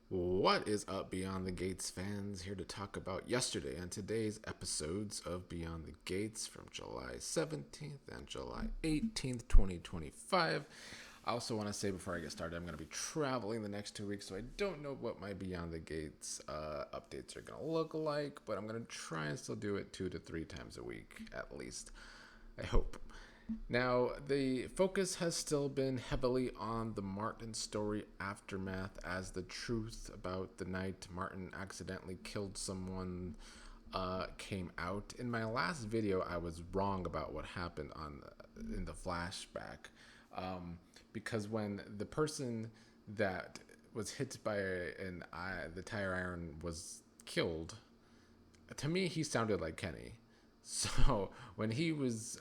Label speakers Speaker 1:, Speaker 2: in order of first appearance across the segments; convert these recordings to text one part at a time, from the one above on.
Speaker 1: What is up, Beyond the Gates fans? Here to talk about yesterday and today's episodes of Beyond the Gates from July 17th and July 18th, 2025. I also want to say before I get started, I'm going to be traveling the next 2 weeks, so I don't know what my Beyond the Gates updates are going to look like, but I'm going to try and still do it 2 to 3 times a week at least. I hope. Now, the focus has still been heavily on the Martin story aftermath as the truth about the night Martin accidentally killed someone came out. In my last video, I was wrong about what happened in the flashback because when the person that was hit by the tire iron was killed, to me he sounded like Kenny. So when he was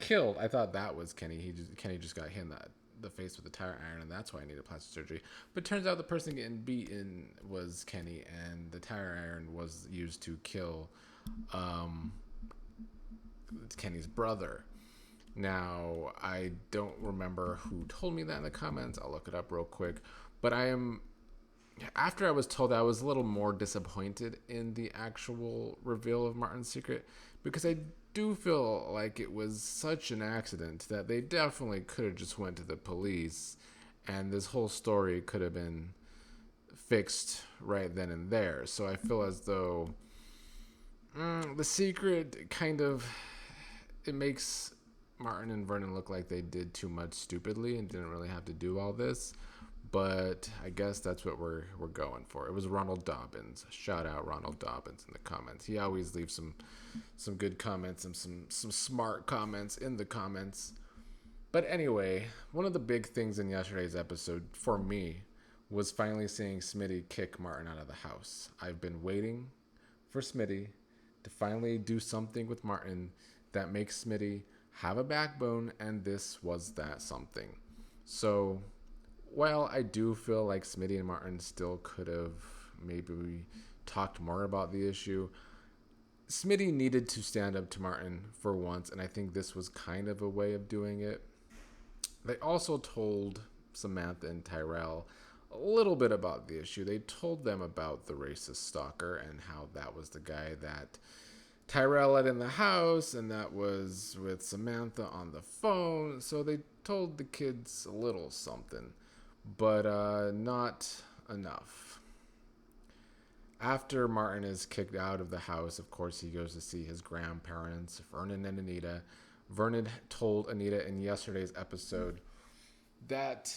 Speaker 1: killed, I thought that was Kenny. Kenny just got hit in the face with a tire iron, and that's why I needed plastic surgery. But turns out the person getting beaten was Kenny, and the tire iron was used to kill um, Kenny's brother. Now, I don't remember who told me that in the comments. I'll look it up real quick. But after I was told that, I was a little more disappointed in the actual reveal of Martin's secret because I do feel like it was such an accident that they definitely could have just went to the police and this whole story could have been fixed right then and there. So I feel as though the secret kind of it makes Martin and Vernon look like they did too much stupidly and didn't really have to do all this. But I guess that's what we're going for. It was Ronald Dobbins. Shout out Ronald Dobbins in the comments. He always leaves some good comments and some smart comments in the comments. But anyway, one of the big things in yesterday's episode for me was finally seeing Smitty kick Martin out of the house. I've been waiting for Smitty to finally do something with Martin that makes Smitty have a backbone, and this was that something. So while I do feel like Smitty and Martin still could have maybe talked more about the issue, Smitty needed to stand up to Martin for once, and I think this was kind of a way of doing it. They also told Samantha and Tyrell a little bit about the issue. They told them about the racist stalker and how that was the guy that Tyrell let in the house, and that was with Samantha on the phone. So they told the kids a little something, but not enough. After Martin is kicked out of the house, of course, he goes to see his grandparents, Vernon and Anita. Vernon told Anita in yesterday's episode that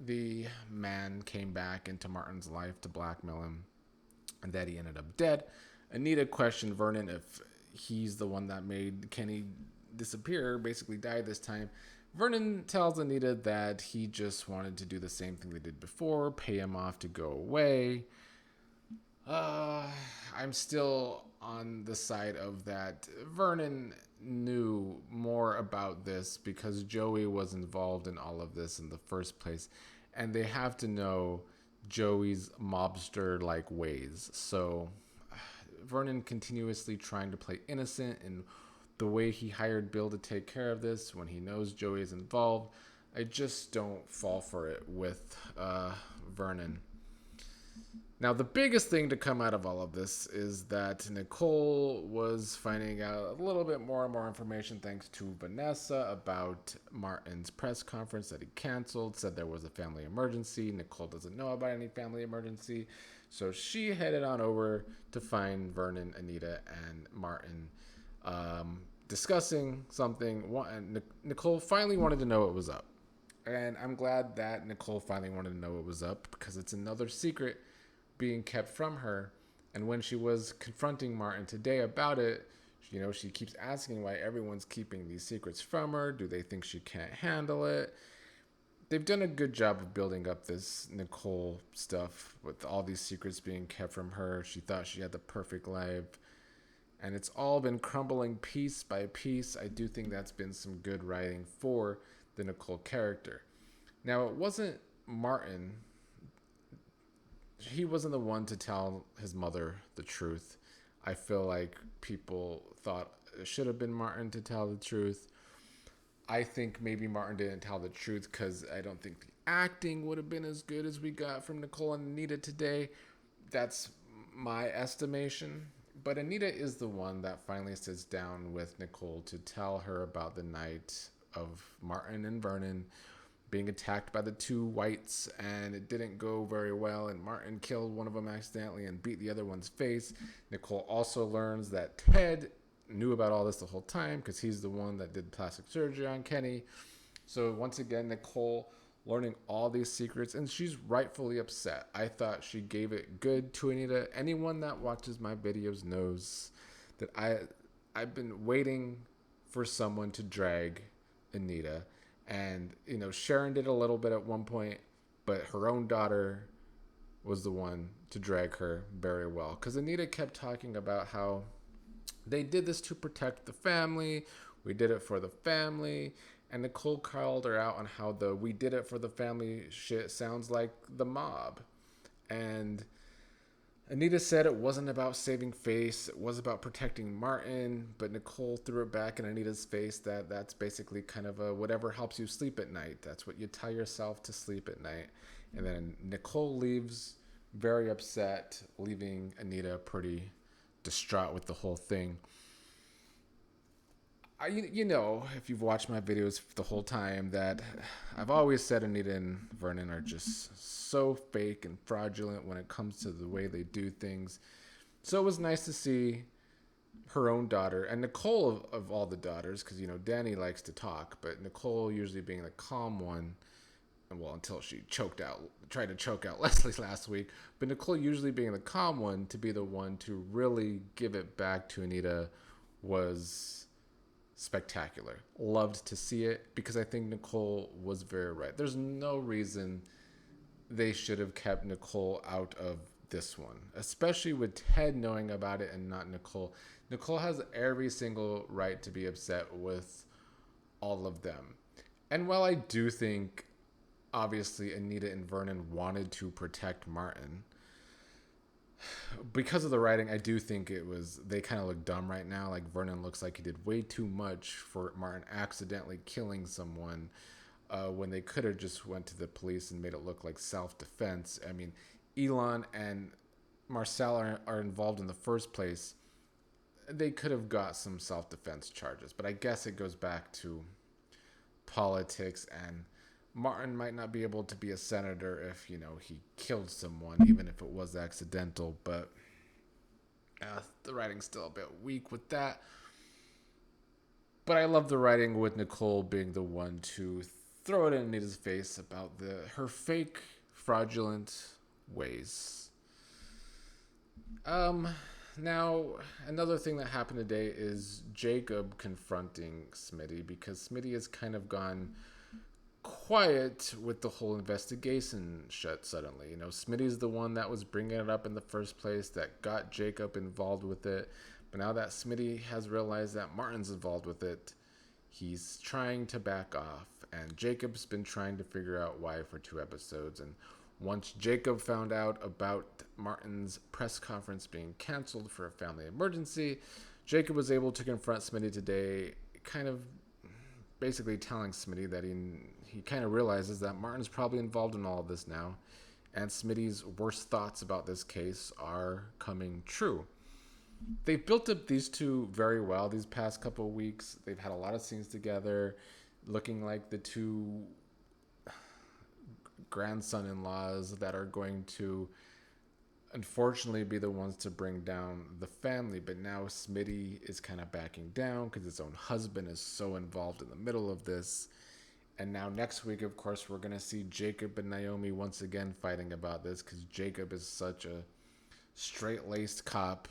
Speaker 1: the man came back into Martin's life to blackmail him and that he ended up dead. Anita questioned Vernon if he's the one that made Kenny disappear, basically die this time. Vernon tells Anita that he just wanted to do the same thing they did before, pay him off to go away. I'm still on the side of that. Vernon knew more about this because Joey was involved in all of this in the first place, and they have to know Joey's mobster-like ways. So Vernon continuously trying to play innocent in the way he hired Bill to take care of this when he knows Joey is involved. I just don't fall for it with Vernon. Now, the biggest thing to come out of all of this is that Nicole was finding out a little bit more and more information thanks to Vanessa about Martin's press conference that he canceled, said there was a family emergency. Nicole doesn't know about any family emergency. So she headed on over to find Vernon, Anita, and Martin discussing something. Nicole finally wanted to know what was up. And I'm glad that Nicole finally wanted to know what was up because it's another secret being kept from her. And when she was confronting Martin today about it, she keeps asking why everyone's keeping these secrets from her. Do they think she can't handle it? They've done a good job of building up this Nicole stuff with all these secrets being kept from her. She thought she had the perfect life, and it's all been crumbling piece by piece. I do think that's been some good writing for the Nicole character. Now, it wasn't Martin. He wasn't the one to tell his mother the truth. I feel like people thought it should have been Martin to tell the truth. I think maybe Martin didn't tell the truth because I don't think the acting would have been as good as we got from Nicole and Anita today. That's my estimation. But Anita is the one that finally sits down with Nicole to tell her about the night of Martin and Vernon being attacked by the two whites, and it didn't go very well, and Martin killed one of them accidentally and beat the other one's face. Nicole also learns that Ted knew about all this the whole time because he's the one that did plastic surgery on Kenny. So once again, Nicole learning all these secrets, and she's rightfully upset. I thought she gave it good to Anita. Anyone that watches my videos knows that I've been waiting for someone to drag Anita. And, Sharon did a little bit at one point, but her own daughter was the one to drag her very well. Because Anita kept talking about how they did this to protect the family. We did it for the family. And Nicole called her out on how the "we did it for the family" shit sounds like the mob. And Anita said it wasn't about saving face, it was about protecting Martin, but Nicole threw it back in Anita's face that that's basically kind of a whatever helps you sleep at night. That's what you tell yourself to sleep at night. And then Nicole leaves very upset, leaving Anita pretty distraught with the whole thing. If you've watched my videos the whole time, that I've always said Anita and Vernon are just so fake and fraudulent when it comes to the way they do things. So it was nice to see her own daughter, and Nicole of all the daughters, because, Danny likes to talk, but Nicole usually being the calm one, well, until she tried to choke out Leslie last week, but Nicole usually being the calm one to be the one to really give it back to Anita was spectacular. Loved to see it because I think Nicole was very right. There's no reason they should have kept Nicole out of this one, especially with Ted knowing about it and not Nicole. Nicole has every single right to be upset with all of them. And while I do think, obviously, Anita and Vernon wanted to protect Martin, because of the writing, I do think they kind of look dumb right now. Like, Vernon looks like he did way too much for Martin accidentally killing someone when they could have just went to the police and made it look like self-defense. I mean, Elon and Marcel are involved in the first place. They could have got some self-defense charges, but I guess it goes back to politics, and Martin might not be able to be a senator if, he killed someone, even if it was accidental. But the writing's still a bit weak with that. But I love the writing with Nicole being the one to throw it in Anita's face about her fake, fraudulent ways. Now, another thing that happened today is Jacob confronting Smitty, because Smitty has kind of gone quiet with the whole investigation shut suddenly. Smitty's the one that was bringing it up in the first place, that got Jacob involved with it. But now that Smitty has realized that Martin's involved with it, he's trying to back off. And Jacob's been trying to figure out why for 2 episodes. And once Jacob found out about Martin's press conference being canceled for a family emergency, Jacob was able to confront Smitty today, kind of basically telling Smitty that he kind of realizes that Martin's probably involved in all of this now, and Smitty's worst thoughts about this case are coming true. They've built up these two very well these past couple of weeks. They've had a lot of scenes together, looking like the two grandson-in-laws that are going to unfortunately be the ones to bring down the family. But now Smitty is kind of backing down because his own husband is so involved in the middle of this. And now next week, of course, we're going to see Jacob and Naomi once again fighting about this, because Jacob is such a straight-laced cop,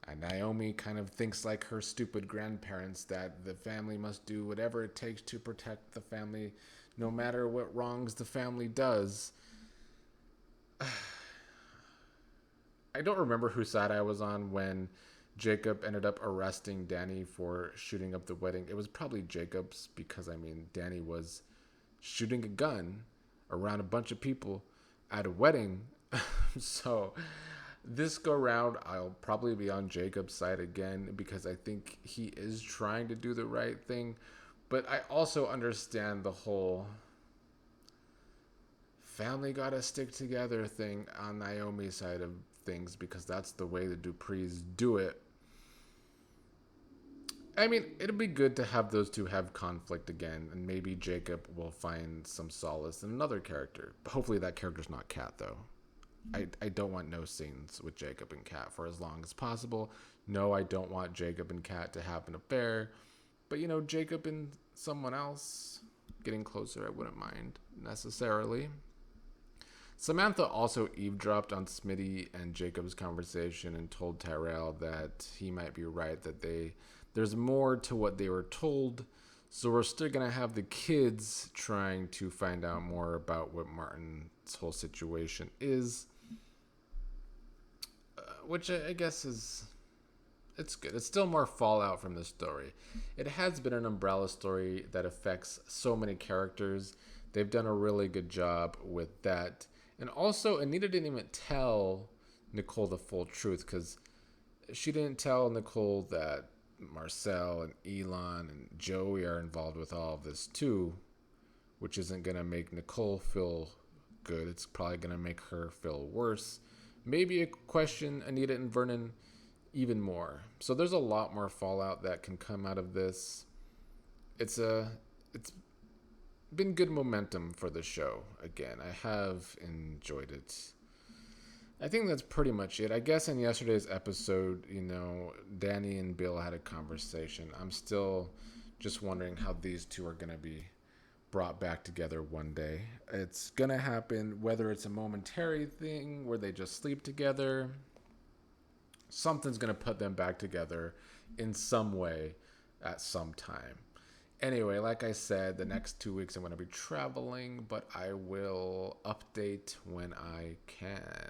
Speaker 1: and Naomi kind of thinks like her stupid grandparents that the family must do whatever it takes to protect the family, no matter what wrongs the family does. I don't remember whose side I was on when Jacob ended up arresting Danny for shooting up the wedding. It was probably Jacob's, because, Danny was shooting a gun around a bunch of people at a wedding. So this go round, I'll probably be on Jacob's side again, because I think he is trying to do the right thing. But I also understand the whole family gotta stick together thing on Naomi's side of things because that's the way the Duprees do it. I mean, it'd be good to have those two have conflict again, and maybe Jacob will find some solace in another character. But hopefully that character's not Kat, though. I don't want no scenes with Jacob and Kat for as long as possible. No, I don't want Jacob and Kat to have an affair. But, Jacob and someone else getting closer, I wouldn't mind necessarily. Samantha also eavesdropped on Smitty and Jacob's conversation and told Tyrell that he might be right, that there's more to what they were told. So we're still going to have the kids trying to find out more about what Martin's whole situation is. Which I guess it's good. It's still more fallout from this story. It has been an umbrella story that affects so many characters. They've done a really good job with that. And also, Anita didn't even tell Nicole the full truth because she didn't tell Nicole that Marcel and Elon and Joey are involved with all of this too, which isn't going to make Nicole feel good. It's probably going to make her feel worse. Maybe a question Anita and Vernon even more. So there's a lot more fallout that can come out of this. It's been good momentum for the show. Again, I have enjoyed it. I think that's pretty much it. I guess in yesterday's episode, Danny and Bill had a conversation. I'm still just wondering how these two are going to be brought back together one day. It's going to happen, whether it's a momentary thing where they just sleep together. Something's going to put them back together in some way at some time. Anyway, like I said, the next 2 weeks I'm going to be traveling, but I will update when I can.